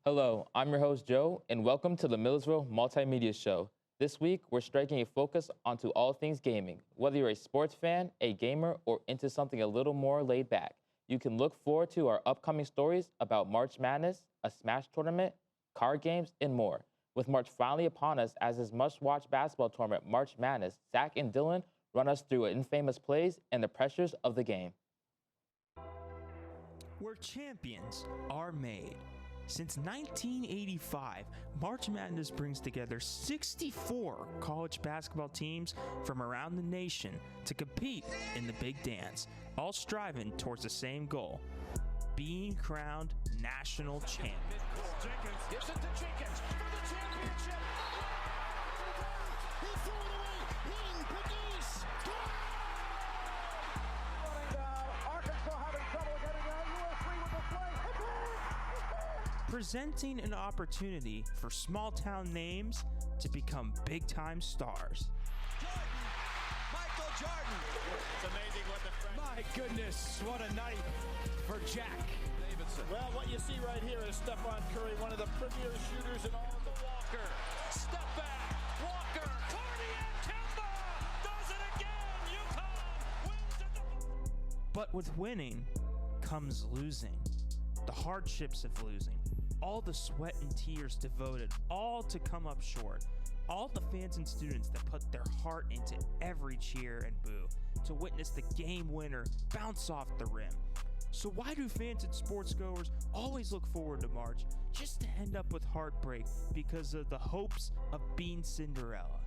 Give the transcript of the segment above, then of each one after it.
Hello, I'm your host Joe, and welcome to the Millersville Multimedia Show. This week, we're striking a focus onto all things gaming. Whether you're a sports fan, a gamer, or into something a little more laid back, you can look forward to our upcoming stories about March Madness, a Smash tournament, card games, and more. With March finally upon us as his must-watch basketball tournament, March Madness, Zach and Dylan run us through infamous plays and the pressures of the game. Where champions are made. Since 1985, March Madness brings together 64 college basketball teams from around the nation to compete in the big dance, all striving towards the same goal, being crowned national champion. Jenkins gives it to Jenkins for the championship. He threw it away. Hitting Pegues. Running down. Arkansas having trouble getting out. USC with the play. Presenting an opportunity for small-town names to become big-time stars. Jordan, Michael Jordan. It's amazing what the French. My goodness, what a night for Jack Davidson. Well, what you see right here is Stephon Curry, one of the premier shooters in all of the Walker, step back, Walker, Cardiac Kemba does it again. UConn wins at the... But with winning comes losing. The hardships of losing. All the sweat and tears devoted, all to come up short. All the fans and students that put their heart into every cheer and boo to witness the game winner bounce off the rim. So why do fans and sports goers always look forward to March just to end up with heartbreak because of the hopes of being Cinderella?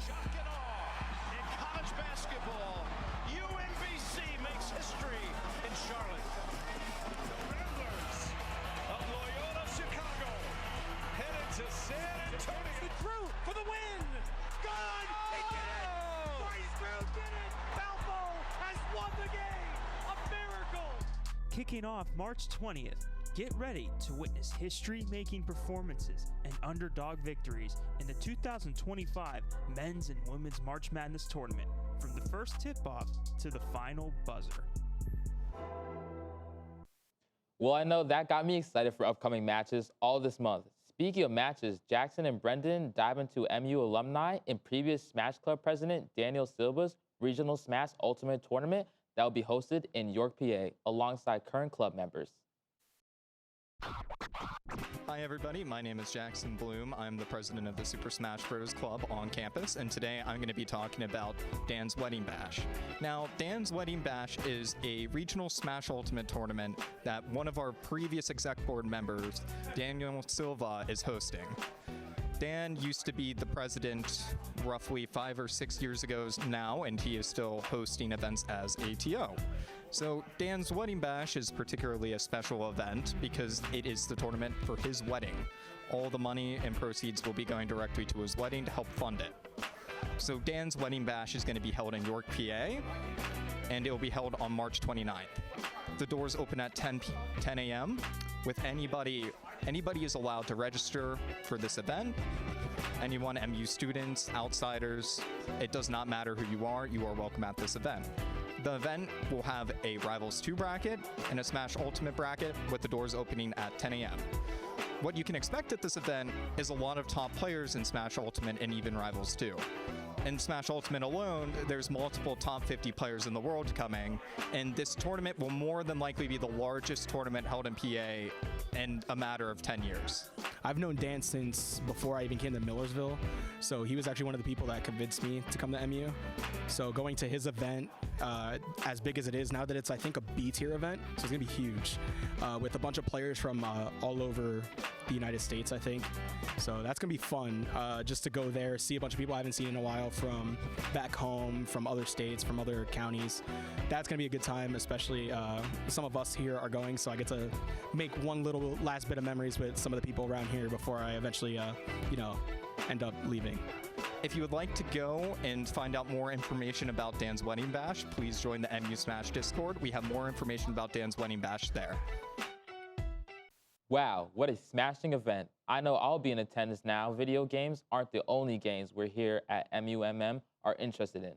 shock and awe in college basketball. UMBC makes history in Charlotte. The Ramblers of Loyola Chicago headed to San Antonio. Drew for the win. Gone. He did it. Bryce Drew did it. Balbo has won the game. A miracle. Kicking off March 20th, get ready to witness history-making performances and underdog victories in the 2025 Men's and Women's March Madness Tournament, from the first tip-off to the final buzzer. Well, I know that got me excited for upcoming matches all this month. Speaking of matches, Jackson and Brendan dive into MU alumni and previous Smash Club president Daniel Silva's Regional Smash Ultimate Tournament that will be hosted in York, PA, alongside current club members. Hi everybody, my name is Jackson Bloom. I'm the president of the Super Smash Bros. Club on campus, and today I'm going to be talking about Dan's Wedding Bash. Now, Dan's Wedding Bash is a regional Smash Ultimate tournament that one of our previous exec board members, Daniel Silva, is hosting. Dan used to be the president roughly 5 or 6 years ago now, and he is still hosting events as ATO. So Dan's Wedding Bash is particularly a special event because it is the tournament for his wedding. All the money and proceeds will be going directly to his wedding to help fund it. So Dan's Wedding Bash is going to be held in York, PA, and it will be held on March 29th. The doors open at 10 a.m. with anybody is allowed to register for this event. Anyone, MU students, outsiders, it does not matter who you are welcome at this event. The event will have a Rivals 2 bracket and a Smash Ultimate bracket with the doors opening at 10 a.m. What you can expect at this event is a lot of top players in Smash Ultimate and even Rivals 2. In Smash Ultimate alone, there's multiple top 50 players in the world coming, and this tournament will more than likely be the largest tournament held in PA in a matter of 10 years. I've known Dan since before I even came to Millersville, so he was actually one of the people that convinced me to come to MU. So going to his event, as big as it is now that it's, I think, a B-tier event, so it's going to be huge, with a bunch of players from all over the United States, I think. So that's going to be fun, just to go there, see a bunch of people I haven't seen in a while from back home, from other states, from other counties. That's going to be a good time, especially some of us here are going, so I get to make one little last bit of memories with some of the people around here before I eventually, end up leaving. If you would like to go and find out more information about Dan's Wedding Bash, please join the MU Smash Discord. We have more information about Dan's Wedding Bash there. Wow, what a smashing event. I know I'll be in attendance now. Video games aren't the only games we're here at MUMM are interested in.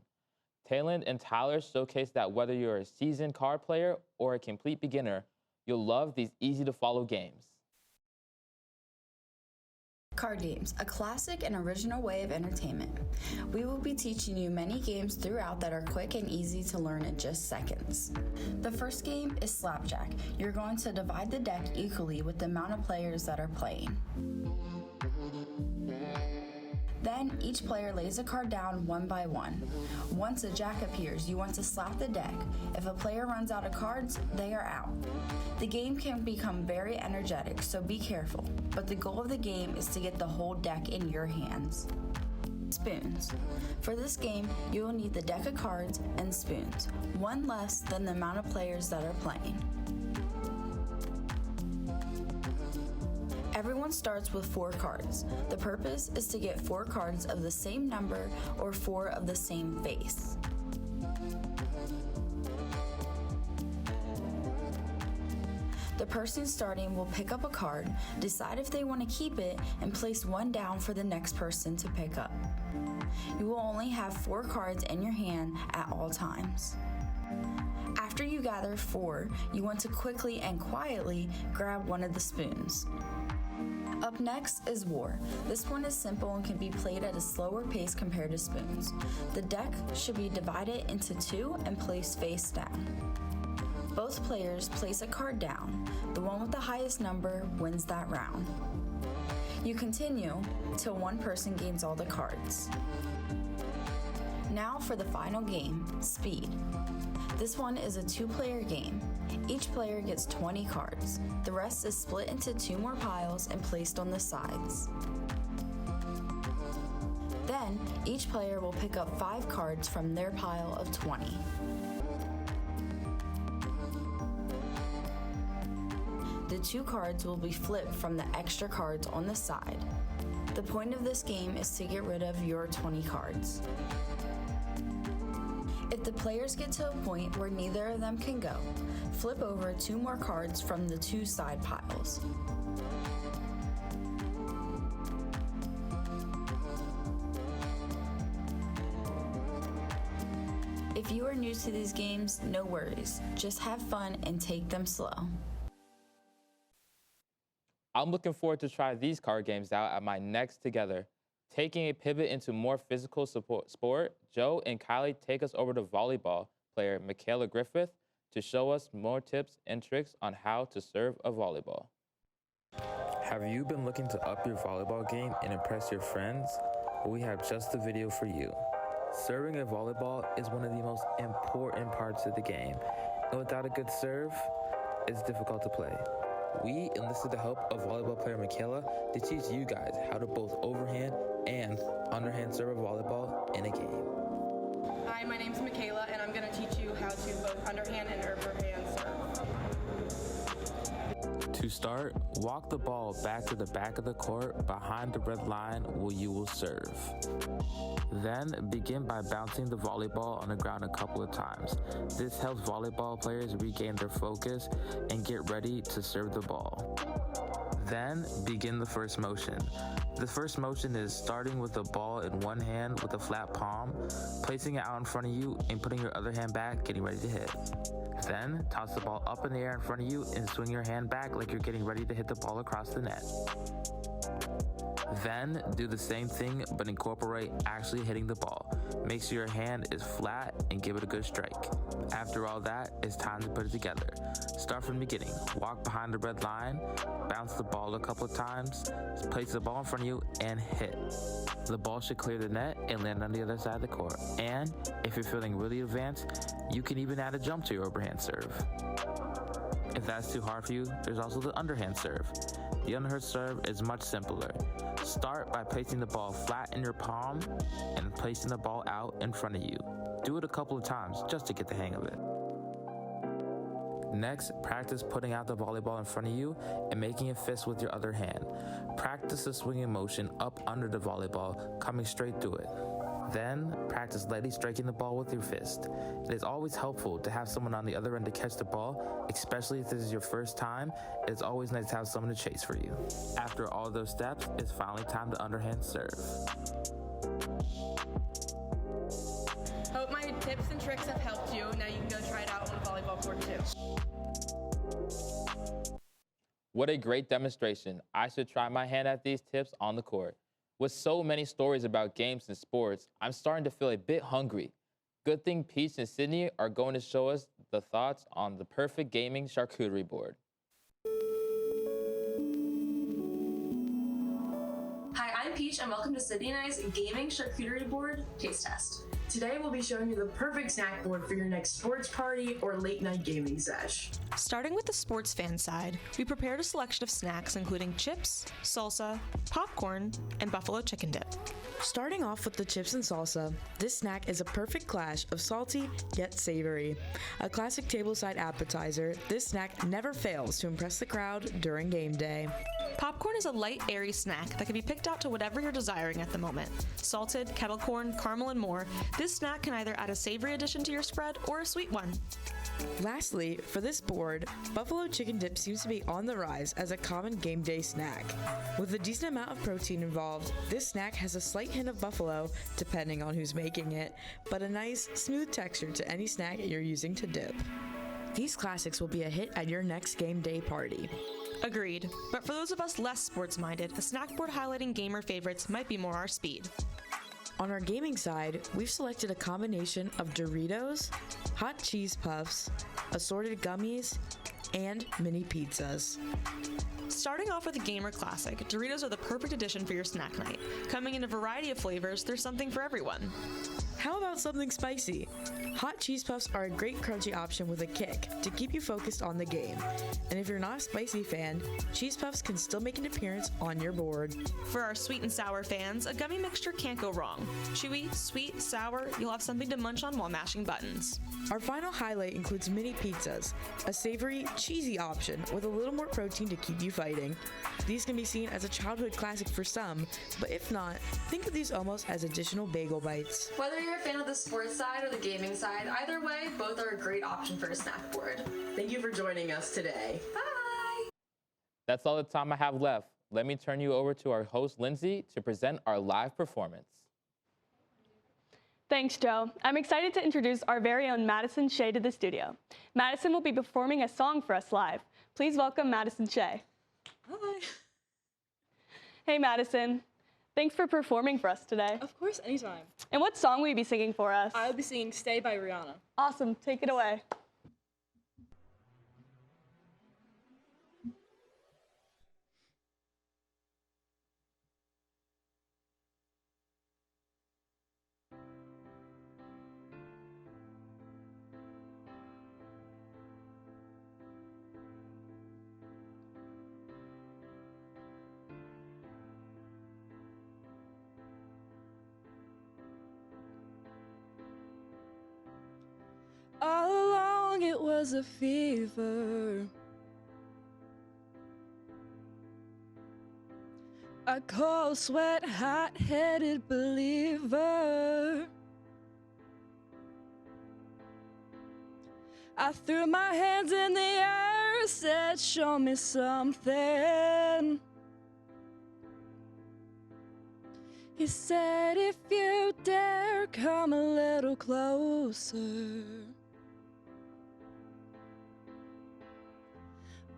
Taylor and Tyler showcase that whether you're a seasoned card player or a complete beginner, you'll love these easy-to-follow games. Card games, a classic and original way of entertainment. We will be teaching you many games throughout that are quick and easy to learn in just seconds. The first game is Slapjack. You're going to divide the deck equally with the amount of players that are playing. Then each player lays a card down one by one. Once a jack appears, you want to slap the deck. If a player runs out of cards, they are out. The game can become very energetic, so be careful. But the goal of the game is to get the whole deck in your hands. Spoons. For this game, you will need the deck of cards and spoons, one less than the amount of players that are playing. Everyone starts with 4 cards. The purpose is to get 4 cards of the same number or 4 of the same face. The person starting will pick up a card, decide if they want to keep it, and place one down for the next person to pick up. You will only have 4 cards in your hand at all times. After you gather 4, you want to quickly and quietly grab one of the spoons. Up next is War. This one is simple and can be played at a slower pace compared to spoons. The deck should be divided into 2 and placed face down. Both players place a card down. The one with the highest number wins that round. You continue till one person gains all the cards. Now for the final game, Speed. This one is a 2-player game. Each player gets 20 cards. The rest is split into 2 more piles and placed on the sides. Then, each player will pick up 5 cards from their pile of 20. The 2 cards will be flipped from the extra cards on the side. The point of this game is to get rid of your 20 cards. If the players get to a point where neither of them can go, flip over 2 more cards from the 2 side piles. If you are new to these games, no worries. Just have fun and take them slow. I'm looking forward to try these card games out at my next Together. Taking a pivot into more physical sport, Joe and Kylie take us over to volleyball player Michaela Griffith to show us more tips and tricks on how to serve a volleyball. Have you been looking to up your volleyball game and impress your friends? Well, we have just the video for you. Serving a volleyball is one of the most important parts of the game, and without a good serve, it's difficult to play. We enlisted the help of volleyball player Michaela to teach you guys how to both overhand and underhand serve a volleyball in a game. Hi, my name's Michaela, and I'm going to teach you how to both underhand and overhand serve. To start, walk the ball back to the back of the court behind the red line where you will serve. Then begin by bouncing the volleyball on the ground a couple of times. This helps volleyball players regain their focus and get ready to serve the ball. Then begin the first motion. The first motion is starting with the ball in one hand with a flat palm, placing it out in front of you and putting your other hand back, getting ready to hit. Then toss the ball up in the air in front of you and swing your hand back like you're getting ready to hit the ball across the net. Then do the same thing but incorporate actually hitting the ball. Make sure your hand is flat and give it a good strike. After all that, it's time to put it together. Start from the beginning. Walk behind the red line, bounce the ball a couple of times, place the ball in front of you, and hit. The ball should clear the net and land on the other side of the court. And if you're feeling really advanced, you can even add a jump to your overhand serve. If that's too hard for you, there's also the underhand serve. The underhand serve is much simpler. Start by placing the ball flat in your palm and placing the ball out in front of you. Do it a couple of times just to get the hang of it. Next, practice putting out the volleyball in front of you and making a fist with your other hand. Practice the swinging motion up under the volleyball, coming straight through it. Then, practice lightly striking the ball with your fist. It is always helpful to have someone on the other end to catch the ball, especially if this is your first time. It is always nice to have someone to chase for you. After all those steps, it's finally time to underhand serve. tips and tricks have helped you. Now you can go try it out on the volleyball court too. What a great demonstration. I should try my hand at these tips on the court. With so many stories about games and sports, I'm starting to feel a bit hungry. Good thing Peach and Sydney are going to show us the thoughts on the perfect gaming charcuterie board. Hi, I'm Peach and welcome to Sydney and I's Gaming Charcuterie Board Taste Test. Today we'll be showing you the perfect snack board for your next sports party or late night gaming sesh. Starting with the sports fan side, we prepared a selection of snacks including chips, salsa, popcorn, and buffalo chicken dip. Starting off with the chips and salsa, this snack is a perfect clash of salty yet savory. A classic tableside appetizer, this snack never fails to impress the crowd during game day. Popcorn is a light, airy snack that can be picked out to whatever you're desiring at the moment. Salted, kettle corn, caramel, and more, this snack can either add a savory addition to your spread or a sweet one. Lastly, for this board, buffalo chicken dip seems to be on the rise as a common game day snack. With a decent amount of protein involved, this snack has a slight hint of buffalo, depending on who's making it, but a nice, smooth texture to any snack you're using to dip. These classics will be a hit at your next game day party. Agreed, but for those of us less sports-minded, a snack board highlighting gamer favorites might be more our speed. On our gaming side, we've selected a combination of Doritos, hot cheese puffs, assorted gummies, and mini pizzas. Starting off with a gamer classic, Doritos are the perfect addition for your snack night. Coming in a variety of flavors, there's something for everyone. How about something spicy? Hot cheese puffs are a great crunchy option with a kick to keep you focused on the game. And if you're not a spicy fan, cheese puffs can still make an appearance on your board. For our sweet and sour fans, a gummy mixture can't go wrong. Chewy, sweet, sour, you'll have something to munch on while mashing buttons. Our final highlight includes mini pizzas, a savory, cheesy option with a little more protein to keep you fighting. These can be seen as a childhood classic for some, but if not, think of these almost as additional bagel bites. Whether you're a fan of the sports side or the gaming side, either way, both are a great option for a snack board. Thank you for joining us today. Bye! That's all the time I have left. Let me turn you over to our host, Lindsay, to present our live performance. Thanks, Joe. I'm excited to introduce our very own Madison Shea to the studio. Madison will be performing a song for us live. Please welcome Madison Shea. Hi. Hey, Madison. Thanks for performing for us today. Of course, anytime. And what song will you be singing for us? I'll be singing Stay by Rihanna. Awesome. Take it away. All along it was a fever, a cold sweat, hot-headed believer. I threw my hands in the air, said, show me something. He said, if you dare, come a little closer.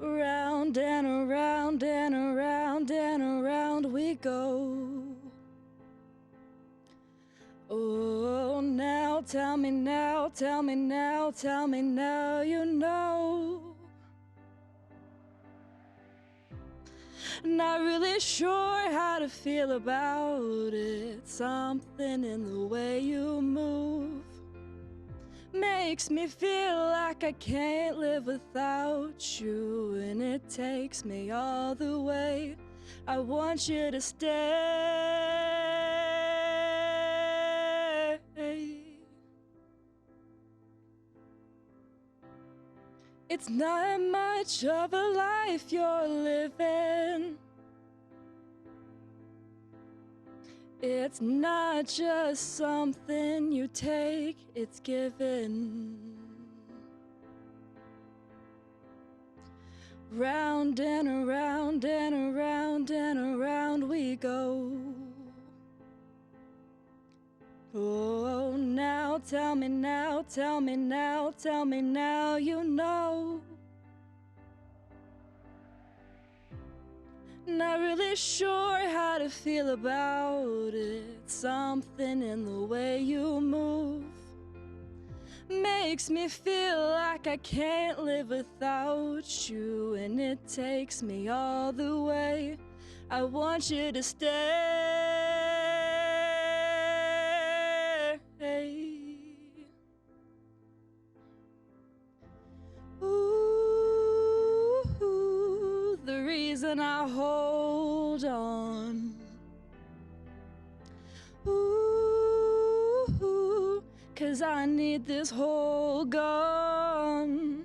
Round and around and around and around we go. Oh, now tell me now, tell me now, tell me now you know. Not really sure how to feel about it. Something in the way you move makes me feel like I can't live without you, and it takes me all the way. I want you to stay. It's not much of a life you're living. It's not just something you take, it's given. Round and around and around and around we go. Oh, now tell me now, tell me now, tell me now you know. Not really sure how to feel about it. Something in the way you move makes me feel like I can't live without you, and it takes me all the way. I want you to stay. Ooh, the reason I hold on. Ooh, 'cause I need this hole gone.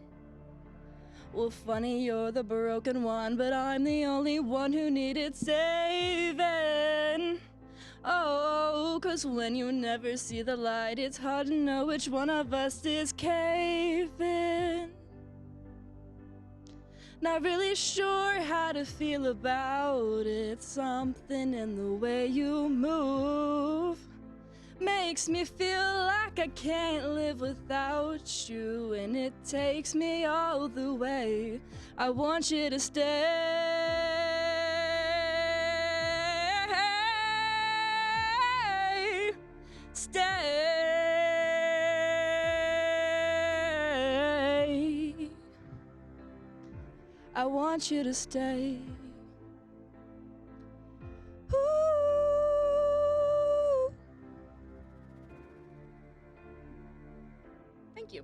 Well, funny, you're the broken one, but I'm the only one who needed saving. Oh, 'cause when you never see the light, it's hard to know which one of us is caving. Not really sure how to feel about it. Something in the way you move makes me feel like I can't live without you, and it takes me all the way. I want you to stay. Stay. I want you to stay. Ooh. Thank you.